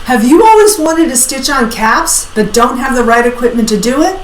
Have you always wanted to stitch on caps but don't have the right equipment to do it?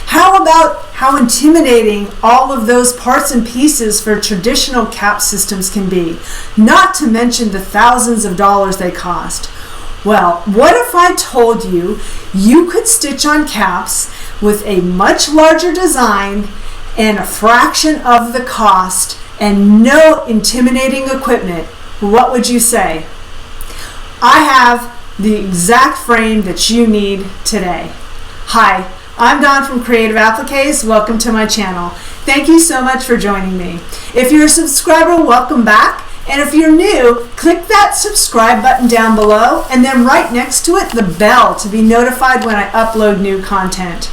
How about how intimidating all of those parts and pieces for traditional cap systems can be, not to mention the thousands of dollars they cost? Well, what if I told you you could stitch on caps with a much larger design and a fraction of the cost and no intimidating equipment? What would you say? I have the exact frame that you need today. Hi, I'm Dawn from Creative Appliques. Welcome to my channel. Thank you so much for joining me. If you're a subscriber, welcome back. And if you're new, click that subscribe button down below and then right next to it, the bell to be notified when I upload new content.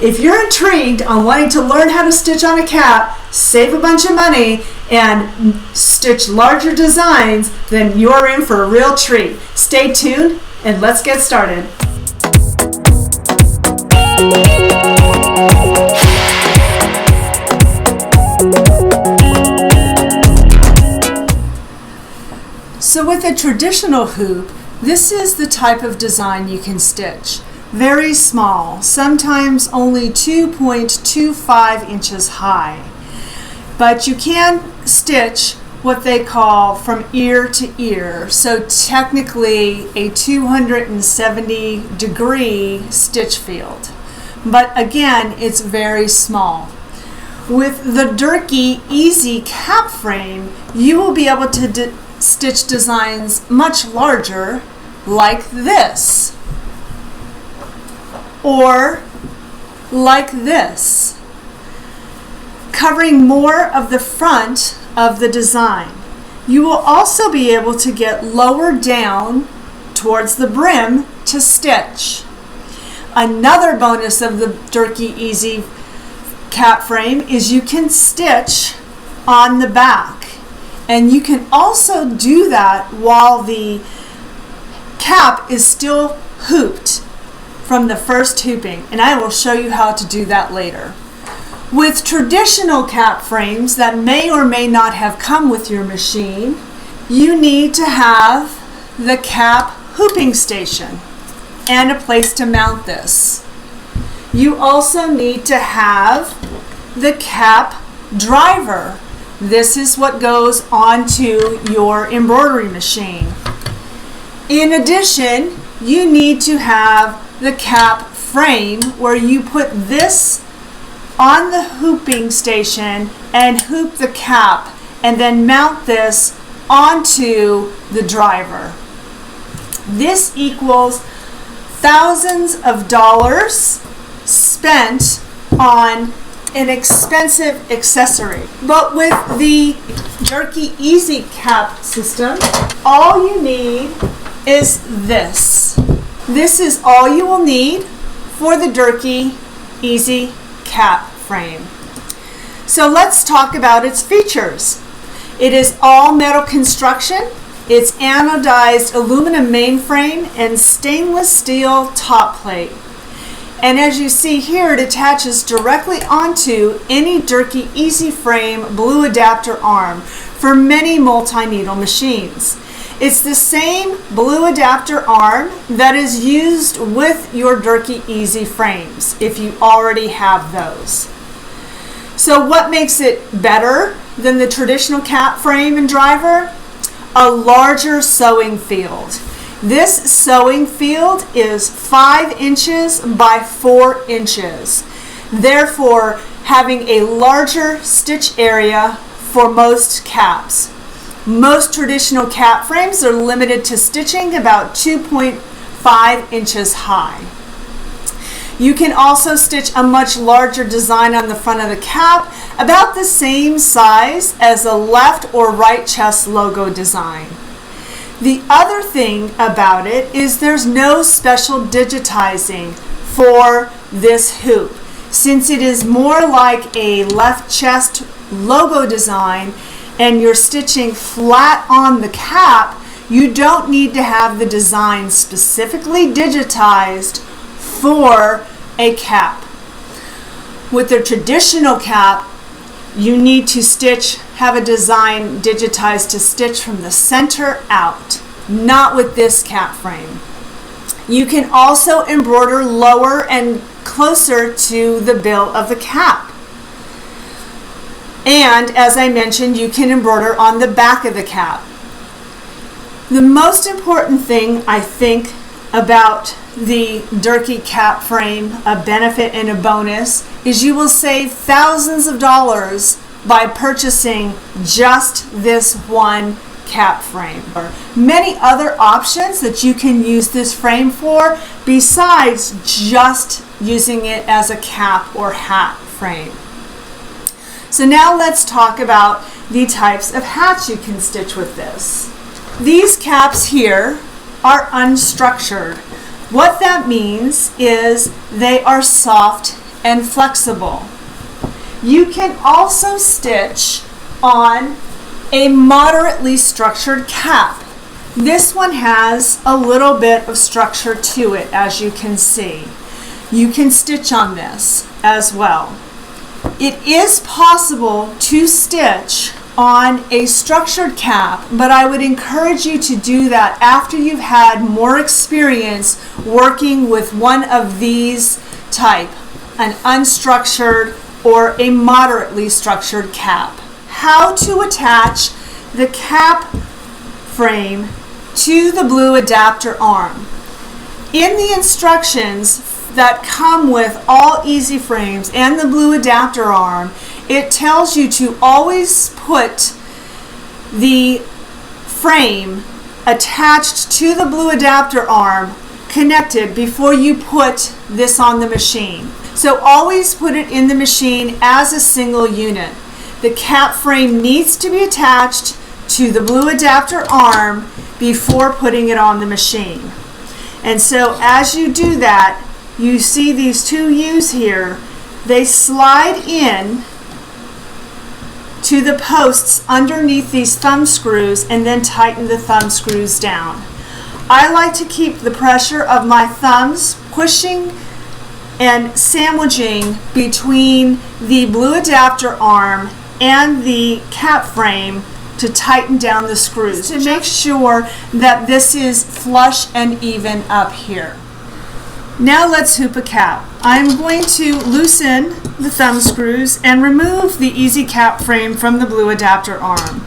If you're intrigued on wanting to learn how to stitch on a cap, save a bunch of money, and stitch larger designs, then you're in for a real treat. Stay tuned and let's get started. So with a traditional hoop, this is the type of design you can stitch. Very small, sometimes only 2.25 inches high. But you can stitch what they call from ear to ear, so technically a 270-degree stitch field. But again, it's very small. With the Durkee Easy cap frame, you will be able to stitch designs much larger, like this, or like this, covering more of the front of the design. You will also be able to get lower down towards the brim to stitch. Another bonus of the Durkee Easy cap frame is you can stitch on the back. And you can also do that while the cap is still hooped from the first hooping, and I will show you how to do that later. With traditional cap frames that may or may not have come with your machine, you need to have the cap hooping station and a place to mount this. You also need to have the cap driver. This is what goes onto your embroidery machine. In addition, you need to have the cap frame where you put this on the hooping station and hoop the cap and then mount this onto the driver. This equals thousands of dollars spent on an expensive accessory. But with the Durkee Easy cap system, all you need is this. This is all you will need for the Durkee Easy cap frame. So let's talk about its features. It is all metal construction. It's anodized aluminum mainframe and stainless steel top plate. And as you see here, it attaches directly onto any Durkee Easy Frame blue adapter arm for many multi-needle machines. It's the same blue adapter arm that is used with your Durkee Easy frames, if you already have those. So what makes it better than the traditional cap frame and driver? A larger sewing field. This sewing field is 5 inches by 4 inches, therefore having a larger stitch area for most caps. Most traditional cap frames are limited to stitching about 2.5 inches high. You can also stitch a much larger design on the front of the cap, about the same size as a left or right chest logo design. The other thing about it is there's no special digitizing for this hoop. Since it is more like a left chest logo design and you're stitching flat on the cap, you don't need to have the design specifically digitized for a cap. With the traditional cap, you need to have a design digitized to stitch from the center out, not with this cap frame. You can also embroider lower and closer to the bill of the cap. And as I mentioned, you can embroider on the back of the cap. The most important thing I think about the Durkee cap frame, a benefit and a bonus, is you will save thousands of dollars by purchasing just this one cap frame. There are many other options that you can use this frame for besides just using it as a cap or hat frame. So now let's talk about the types of hats you can stitch with this. These caps here are unstructured. What that means is they are soft and flexible. You can also stitch on a moderately structured cap. This one has a little bit of structure to it, as you can see. You can stitch on this as well. It is possible to stitch on a structured cap, but I would encourage you to do that after you've had more experience working with one of these type, an unstructured or a moderately structured cap. How to attach the cap frame to the blue adapter arm. In the instructions that come with all easy frames and the blue adapter arm, it tells you to always put the frame attached to the blue adapter arm connected before you put this on the machine. So always put it in the machine as a single unit. The cap frame needs to be attached to the blue adapter arm before putting it on the machine. And so as you do that, you see these two U's here. They slide in to the posts underneath these thumb screws and then tighten the thumb screws down. I like to keep the pressure of my thumbs pushing and sandwiching between the blue adapter arm and the cap frame to tighten down the screws to make sure that this is flush and even up here. Now let's hoop a cap. I'm going to loosen the thumb screws and remove the easy cap frame from the blue adapter arm.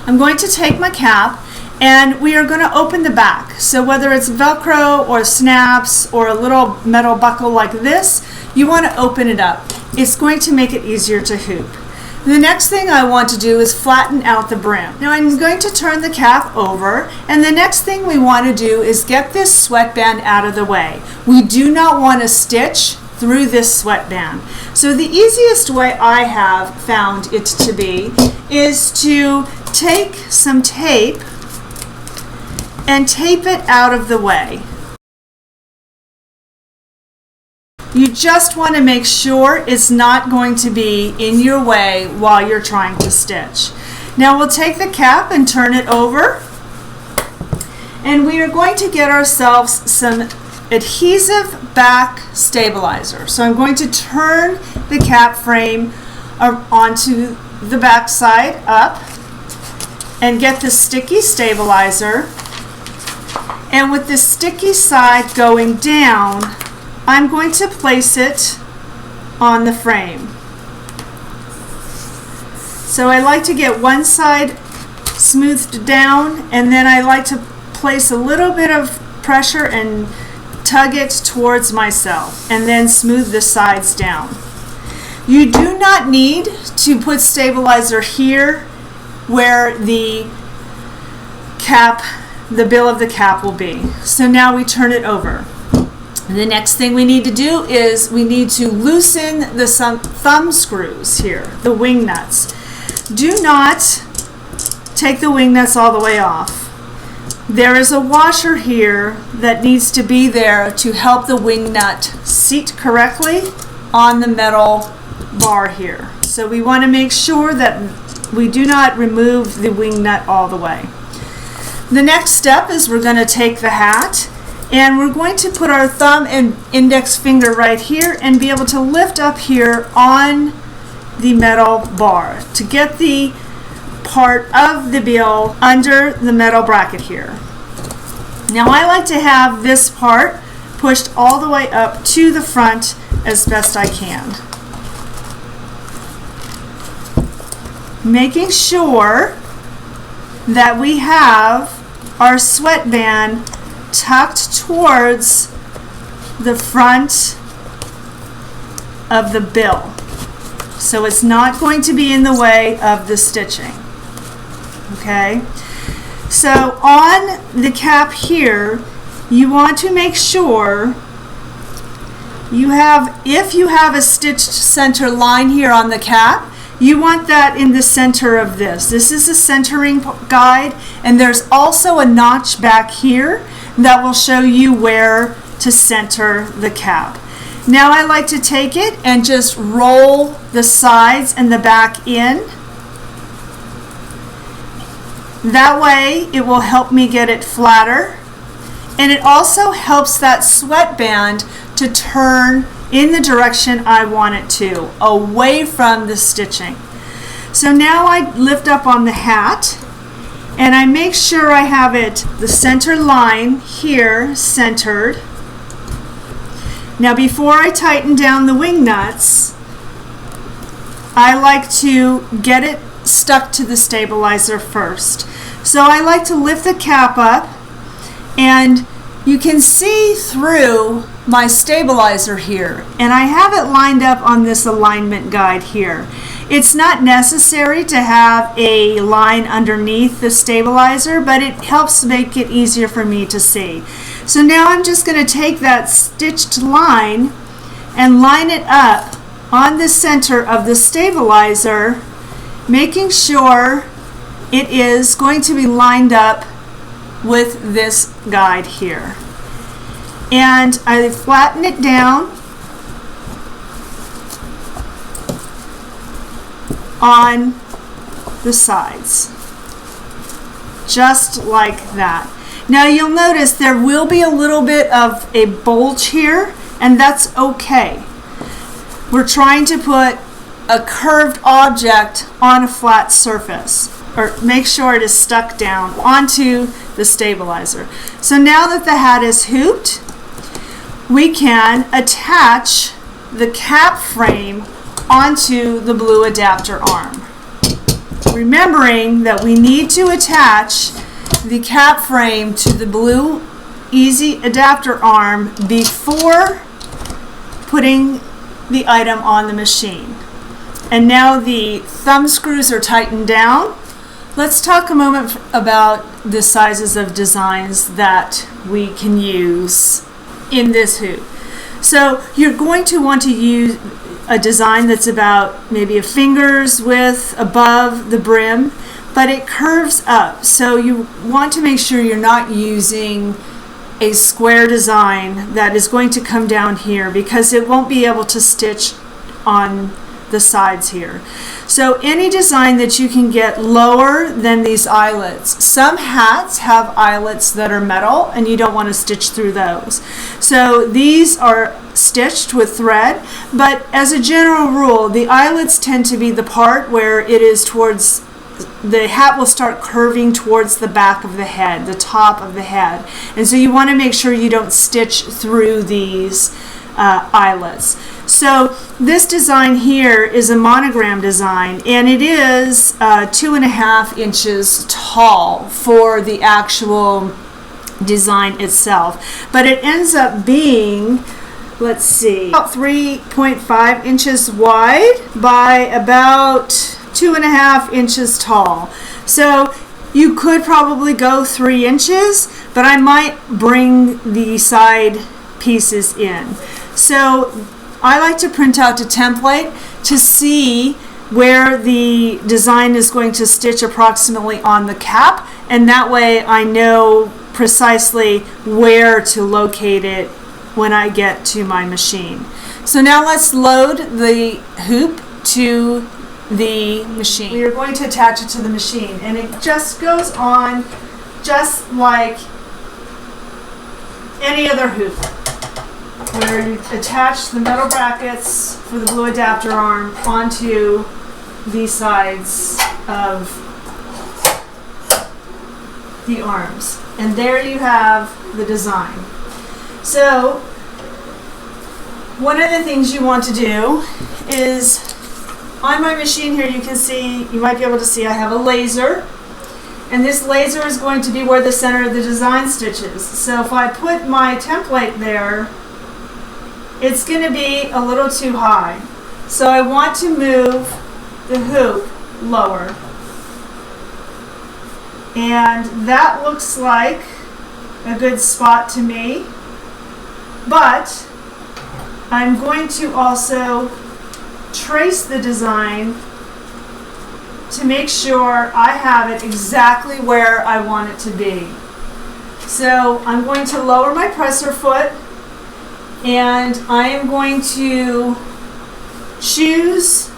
I'm going to take my cap and we are going to open the back. So whether it's Velcro or snaps or a little metal buckle like this, you want to open it up. It's going to make it easier to hoop. The next thing I want to do is flatten out the brim. Now I'm going to turn the cap over, and the next thing we want to do is get this sweatband out of the way. We do not want to stitch through this sweatband. So the easiest way I have found it to be is to take some tape and tape it out of the way. You just want to make sure it's not going to be in your way while you're trying to stitch. Now we'll take the cap and turn it over, and we are going to get ourselves some adhesive back stabilizer. So I'm going to turn the cap frame onto the back side up and get the sticky stabilizer, and with the sticky side going down, I'm going to place it on the frame. So I like to get one side smoothed down, and then I like to place a little bit of pressure and tug it towards myself, and then smooth the sides down. You do not need to put stabilizer here where the bill of the cap will be. So now we turn it over. The next thing we need to do is we need to loosen the thumb screws here, the wing nuts. Do not take the wing nuts all the way off. There is a washer here that needs to be there to help the wing nut seat correctly on the metal bar here. So we want to make sure that we do not remove the wing nut all the way. The next step is we're going to take the hat, and we're going to put our thumb and index finger right here and be able to lift up here on the metal bar to get the part of the bill under the metal bracket here. Now I like to have this part pushed all the way up to the front as best I can. Making sure that we have our sweatband tucked towards the front of the bill. So it's not going to be in the way of the stitching. Okay? So on the cap here, you want to make sure you have, if you have a stitched center line here on the cap, you want that in the center of this. This is a centering guide, and there's also a notch back here that will show you where to center the cap. Now I like to take it and just roll the sides and the back in. That way it will help me get it flatter, and it also helps that sweatband to turn in the direction I want it to, away from the stitching. So now I lift up on the hat and I make sure I have it, the center line here centered. Now before I tighten down the wing nuts, I like to get it stuck to the stabilizer first. So I like to lift the cap up, and you can see through my stabilizer here, and I have it lined up on this alignment guide here. It's not necessary to have a line underneath the stabilizer, but it helps make it easier for me to see. So now I'm just going to take that stitched line and line it up on the center of the stabilizer, making sure it is going to be lined up with this guide here. And I flatten it down on the sides, just like that. Now you'll notice there will be a little bit of a bulge here, and that's okay. We're trying to put a curved object on a flat surface, or make sure it is stuck down onto the stabilizer. So now that the hat is hooped, we can attach the cap frame onto the blue adapter arm. Remembering that we need to attach the cap frame to the blue easy adapter arm before putting the item on the machine. And now the thumb screws are tightened down. Let's talk a moment about the sizes of designs that we can use in this hoop. So you're going to want to use a design that's about maybe a finger's width above the brim, but it curves up. So you want to make sure you're not using a square design that is going to come down here, because it won't be able to stitch on the sides here. So any design that you can get lower than these eyelets. Some hats have eyelets that are metal and you don't want to stitch through those. So these are stitched with thread, but as a general rule, the eyelets tend to be the part where it is towards, the hat will start curving towards the back of the head, the top of the head. And so you want to make sure you don't stitch through these eyelets. So this design here is a monogram design, and it is 2.5 inches tall for the actual design itself. But it ends up being, let's see, about 3.5 inches wide by about 2.5 inches tall. So you could probably go 3 inches, but I might bring the side pieces in. So I like to print out a template to see where the design is going to stitch approximately on the cap, and that way I know precisely where to locate it when I get to my machine. So now let's load the hoop to the machine. We are going to attach it to the machine, and it just goes on just like any other hoop, where you attach the metal brackets for the blue adapter arm onto the sides of the arms. And there you have the design. So one of the things you want to do is, on my machine here you can see, you might be able to see I have a laser. And this laser is going to be where the center of the design stitch is. So if I put my template there, it's going to be a little too high. So I want to move the hoop lower. And that looks like a good spot to me. But I'm going to also trace the design to make sure I have it exactly where I want it to be. So I'm going to lower my presser foot, and I am going to choose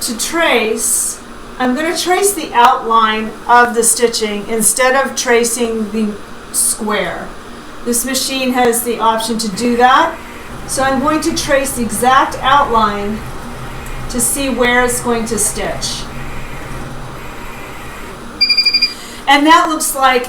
to trace. I'm going to trace the outline of the stitching instead of tracing the square. This machine has the option to do that. So I'm going to trace the exact outline to see where it's going to stitch. And that looks like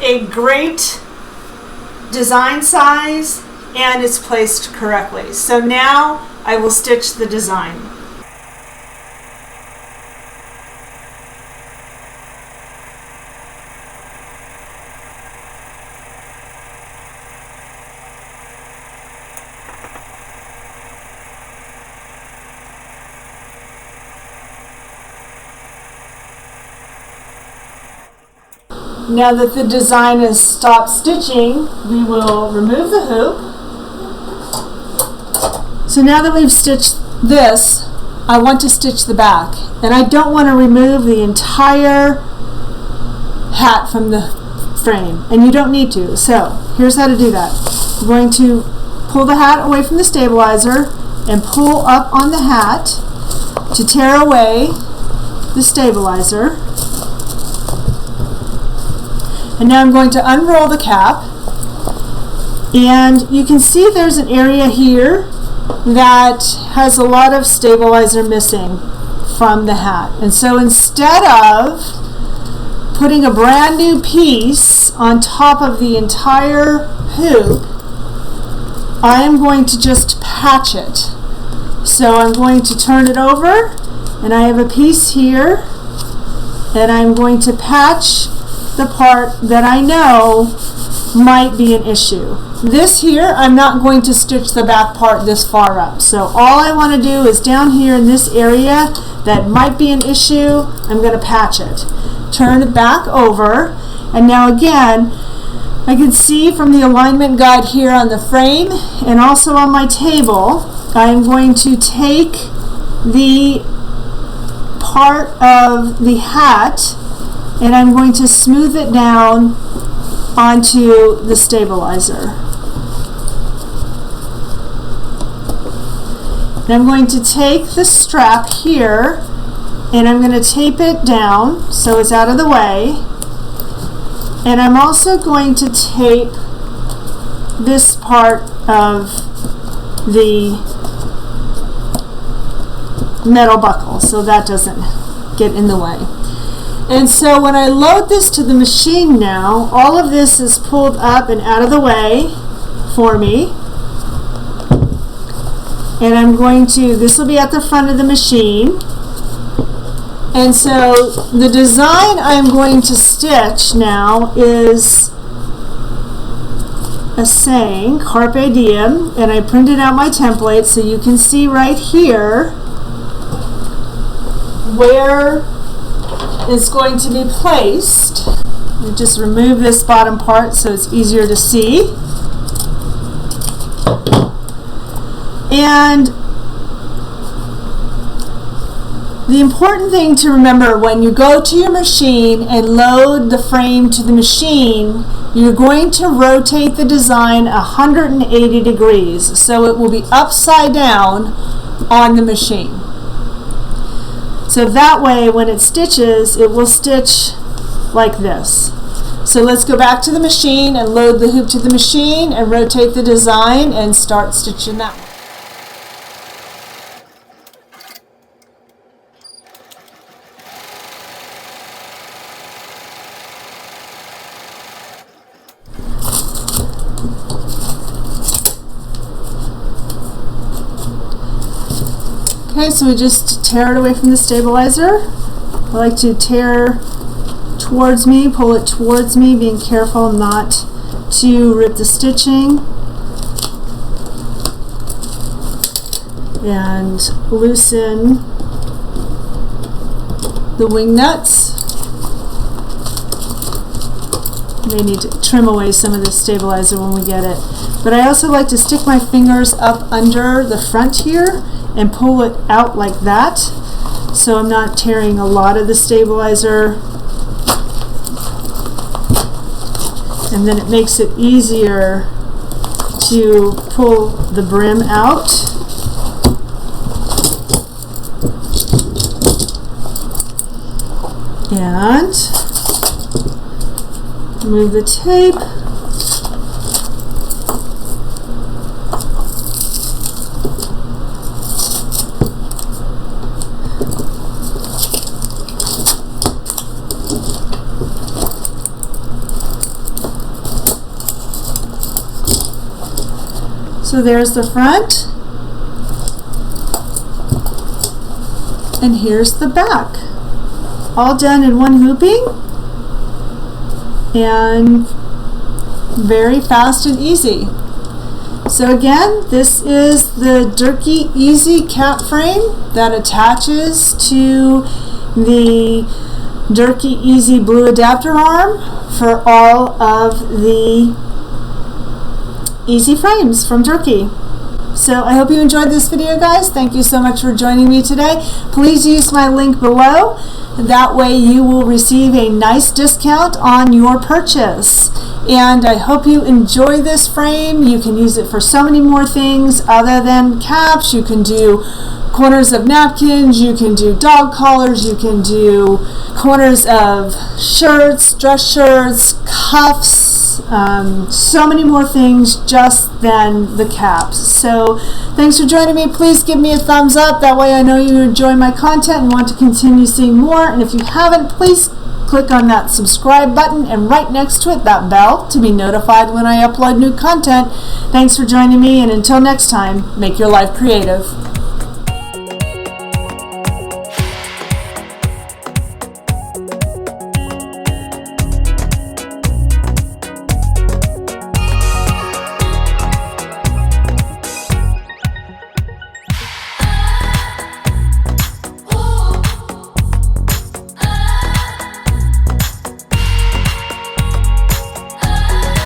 a great design size, and it's placed correctly. So now I will stitch the design. Now that the design has stopped stitching, we will remove the hoop. So now that we've stitched this, I want to stitch the back. And I don't want to remove the entire hat from the frame. And you don't need to. So here's how to do that. I'm going to pull the hat away from the stabilizer and pull up on the hat to tear away the stabilizer. And now I'm going to unroll the cap, and you can see there's an area here that has a lot of stabilizer missing from the hat. And so instead of putting a brand new piece on top of the entire hoop, I am going to just patch it. So I'm going to turn it over, and I have a piece here, and I'm going to patch the part that I know might be an issue. This here, I'm not going to stitch the back part this far up. So all I want to do is down here in this area that might be an issue, I'm going to patch it. Turn it back over, and now again, I can see from the alignment guide here on the frame and also on my table, I am going to take the part of the hat and I'm going to smooth it down onto the stabilizer. And I'm going to take the strap here and I'm going to tape it down so it's out of the way. And I'm also going to tape this part of the metal buckle so that doesn't get in the way. And so when I load this to the machine now, all of this is pulled up and out of the way for me. And I'm going to, this will be at the front of the machine. And so the design I'm going to stitch now is a saying, Carpe Diem, and I printed out my template so you can see right here where it's going to be placed. You just remove this bottom part so it's easier to see. And the important thing to remember when you go to your machine and load the frame to the machine, you're going to rotate the design 180 degrees. So it will be upside down on the machine. So that way when it stitches, it will stitch like this. So let's go back to the machine and load the hoop to the machine and rotate the design and start stitching that one. Okay, so we just tear it away from the stabilizer. I like to tear towards me, pull it towards me, being careful not to rip the stitching. And loosen the wing nuts. May need to trim away some of the stabilizer when we get it. But I also like to stick my fingers up under the front here and pull it out like that, so I'm not tearing a lot of the stabilizer. And then it makes it easier to pull the brim out. And remove the tape. So there's the front, and here's the back. All done in one hooping, and very fast and easy. So again, this is the Durkee Easy cap frame that attaches to the Durkee Easy blue adapter arm for all of the Easy frames from Durkee. So I hope you enjoyed this video, guys. Thank you so much for joining me today. Please use my link below. That way you will receive a nice discount on your purchase. And I hope you enjoy this frame. You can use it for so many more things other than caps. You can do corners of napkins, you can do dog collars, you can do corners of shirts, dress shirts, cuffs, so many more things just than the caps. So thanks for joining me. Please give me a thumbs up. That way I know you enjoy my content and want to continue seeing more. And if you haven't, please click on that subscribe button and right next to it that bell to be notified when I upload new content. Thanks for joining me, and until next time, make your life creative.